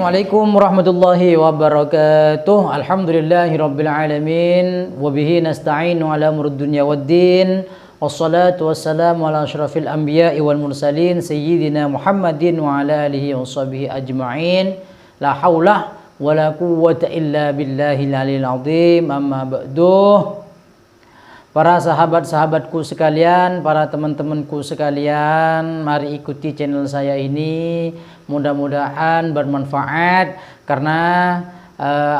Assalamualaikum warahmatullahi wabarakatuh. Alhamdulillahirabbil alamin wa bihi nasta'inu ala umurid dunya waddin. Wassalatu wassalamu ala asyrafil anbiya'i wal mursalin sayyidina Muhammadin wa ala alihi washabihi ajma'in. La haula wala quwwata illa billahil aliyil azim. Amma ba'du. Para sahabat-sahabatku sekalian, para teman-temanku sekalian, mari ikuti channel saya ini. Mudah-mudahan bermanfaat karena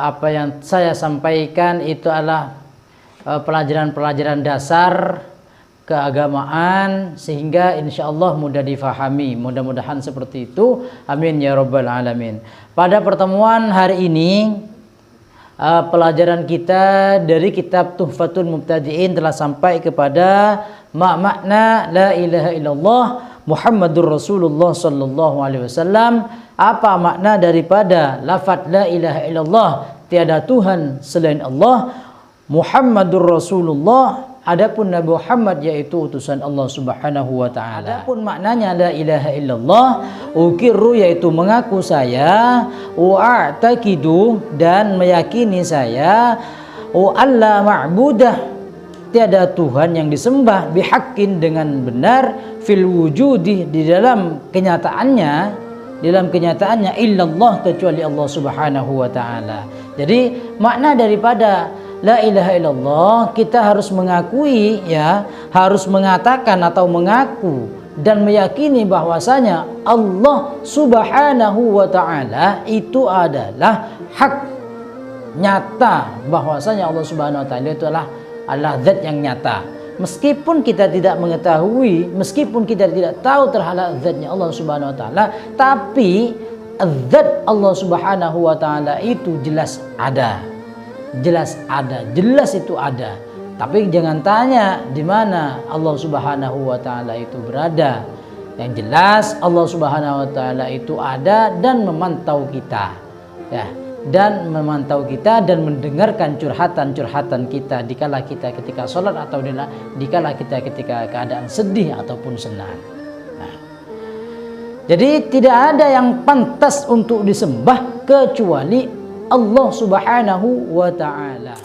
apa yang saya sampaikan itu adalah pelajaran-pelajaran dasar keagamaan sehingga insya Allah mudah difahami. Mudah-mudahan seperti itu. Amin ya rabbal alamin. Pada pertemuan hari ini pelajaran kita dari kitab Tuhfatul Mubtadi'in telah sampai kepada makna la ilaha illallah Muhammadur Rasulullah sallallahu alaihi wasallam. Apa makna daripada lafaz la ilaha illallah, tiada Tuhan selain Allah, Muhammadur Rasulullah, adapun Nabi Muhammad yaitu utusan Allah Subhanahu wa taala. Adapun maknanya la ilaha illallah, ukirru yaitu mengaku saya, wa'taqidu dan meyakini saya, wa alla ma'budah tiada Tuhan yang disembah bihaqqin dengan benar, fil wujudi di dalam kenyataannya illallah kecuali Allah Subhanahu wa taala. Jadi makna daripada la ilaha illallah, kita harus mengakui ya, harus mengatakan atau mengaku dan meyakini bahwasanya Allah Subhanahu wa taala itu adalah hak nyata, bahwasanya Allah Subhanahu wa taala itu adalah zat yang nyata. Meskipun kita tidak mengetahui, meskipun kita tidak tahu terhadap zatnya Allah Subhanahu wa taala, tapi zat Allah Subhanahu wa taala itu jelas ada. Jelas ada, jelas itu ada. Tapi jangan tanya di mana Allah Subhanahu wa taala itu berada. Yang jelas Allah Subhanahu wa taala itu ada dan memantau kita. Ya, dan memantau kita dan mendengarkan curhatan-curhatan kita dikala kita ketika sholat atau dikala kita ketika keadaan sedih ataupun senang. Nah, jadi tidak ada yang pantas untuk disembah kecuali Allah Subhanahu wa taala.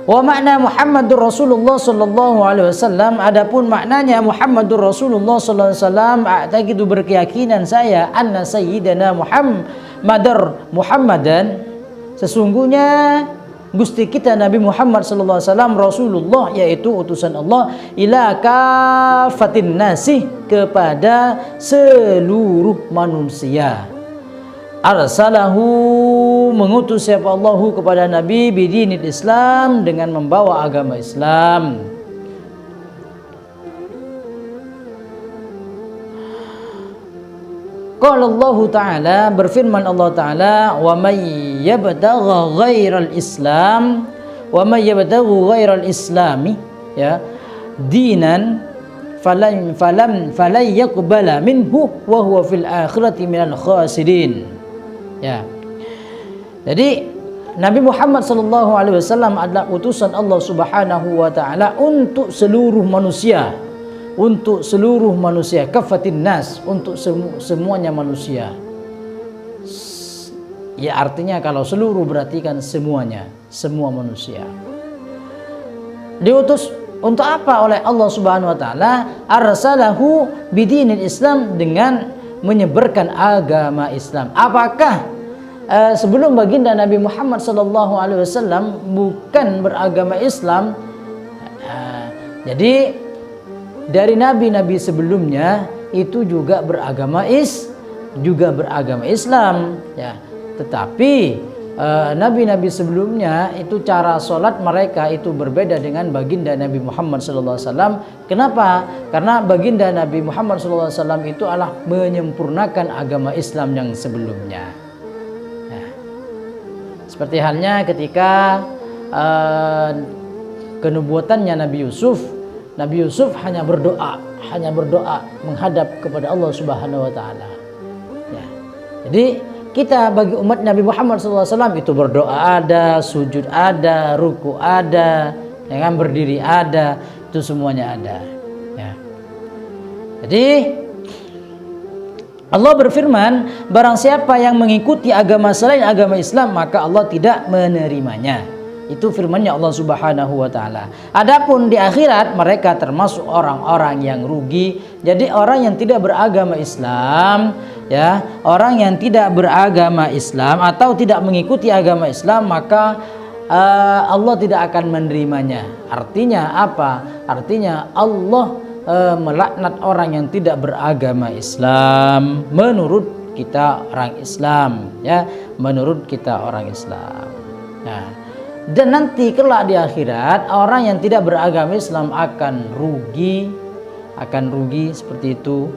Wa makna Muhammadur Rasulullah sallallahu alaihi wasallam, adapun maknanya Muhammadur Rasulullah sallallahu alaihi wasallam, a'taqidu berkeyakinan saya anna sayyidana Muhammadan sesungguhnya Gusti kita Nabi Muhammad sallallahu alaihi wasallam Rasulullah yaitu utusan Allah ila kafatin nasi kepada seluruh manusia. Arsalahu mengutus siapa Allahu kepada Nabi bidinil Islam dengan membawa agama Islam. Qala Allah Ta'ala, berfirman Allah Ta'ala, wa may yabtagha ghairal Islam, wa may yabtaghu ghairal Islami ya dinan falan yaqbala minhu wa huwa fil akhirati minal khasirin. Ya. Jadi Nabi Muhammad sallallahu alaihi wasallam adalah utusan Allah Subhanahu wa taala untuk seluruh manusia. Untuk seluruh manusia, kafatin nas, untuk semuanya manusia. Ya artinya kalau seluruh berarti kan semuanya, semua manusia. Diutus untuk apa oleh Allah Subhanahu wa taala? Arsalahu bidinil Islam, dengan menyebarkan agama Islam. Apakah sebelum baginda Nabi Muhammad sallallahu alaihi wasallam bukan beragama Islam? Jadi dari nabi-nabi sebelumnya itu juga beragama Islam ya. Tetapi nabi-nabi sebelumnya itu cara sholat mereka itu berbeda dengan baginda Nabi Muhammad SAW. Kenapa? Karena baginda Nabi Muhammad SAW itu adalah menyempurnakan agama Islam yang sebelumnya. Nah, seperti halnya ketika kenubuatannya Nabi Yusuf. Nabi Yusuf hanya berdoa menghadap kepada Allah Subhanahu wa taala. Ya. Jadi kita bagi umat Nabi Muhammad SAW itu berdoa ada, sujud ada, ruku ada, dengan berdiri ada, itu semuanya ada. Ya. Jadi Allah berfirman, barang siapa yang mengikuti agama selain agama Islam, maka Allah tidak menerimanya. Itu firman-Nya Allah Subhanahu wa taala. Adapun di akhirat mereka termasuk orang-orang yang rugi. Jadi orang yang tidak beragama Islam, ya, orang yang tidak beragama Islam atau tidak mengikuti agama Islam, maka Allah tidak akan menerimanya. Artinya apa? Artinya Allah melaknat orang yang tidak beragama Islam menurut kita orang Islam, ya, menurut kita orang Islam. Nah, dan nanti kelak di akhirat orang yang tidak beragama Islam akan rugi seperti itu.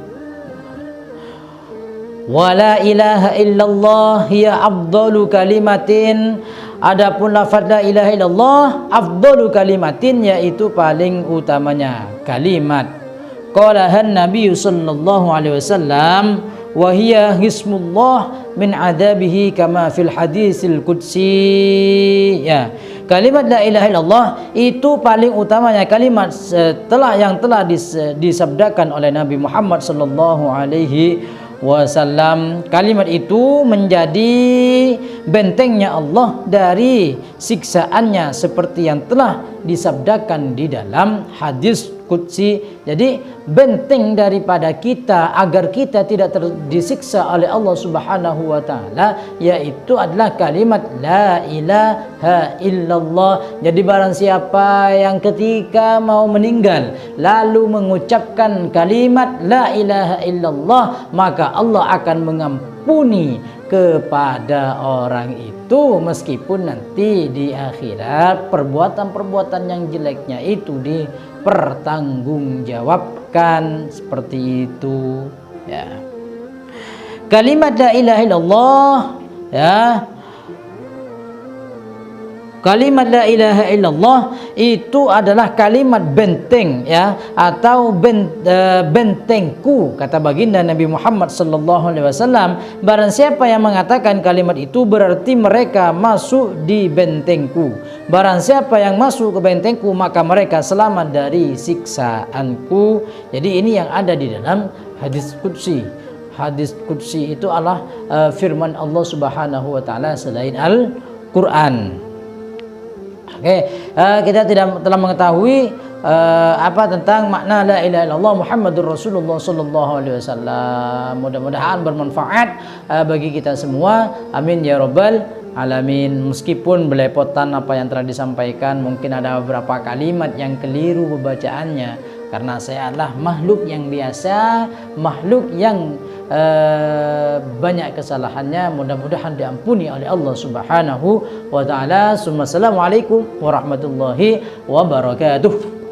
Wala ilaha illallah hiya afdalu kalimatin. Adapun lafaz la ilaha illallah afdalu kalimatin, yaitu paling utamanya kalimat. Qalahan Nabi sallallahu alaihi wasallam wa hiya hismullah min adabihi kama fil hadisil qudsi. Ya, kalimat la ilaha illallah itu paling utamanya kalimat yang telah disabdakan oleh Nabi Muhammad sallallahu alaihi wasallam. Kalimat itu menjadi bentengnya Allah dari siksaannya seperti yang telah disabdakan di dalam hadis qudsi. Jadi benteng daripada kita agar kita tidak disiksa oleh Allah Subhanahu wa taala yaitu adalah kalimat la ilaha illallah. Jadi barang siapa yang ketika mau meninggal lalu mengucapkan kalimat la ilaha illallah, maka Allah akan mengampuni kepada orang itu meskipun nanti di akhirat perbuatan-perbuatan yang jeleknya itu dipertanggungjawabkan seperti itu, ya. Kalimat la ilaha illallah, ya, kalimat la ilaha illallah itu adalah kalimat benteng, ya, atau bentengku, kata baginda Nabi Muhammad sallallahu alaihi wasallam. Barang siapa yang mengatakan kalimat itu berarti mereka masuk di bentengku. Barang siapa yang masuk ke bentengku maka mereka selamat dari siksaanku. Jadi ini yang ada di dalam hadis qudsi. Hadis qudsi itu adalah firman Allah Subhanahu wa taala selain Al-Qur'an. Oke, kita telah mengetahui apa tentang makna la ilaha illallah Muhammadur Rasulullah sallallahu alaihi wasallam. Mudah-mudahan bermanfaat bagi kita semua. Amin ya rabbal alamin. Meskipun belepotan apa yang telah disampaikan, mungkin ada beberapa kalimat yang keliru pembacaannya karena saya adalah makhluk yang biasa, makhluk yang banyak kesalahannya. Mudah-mudahan diampuni oleh Allah Subhanahu wa taala. Assalamualaikum warahmatullahi wabarakatuh.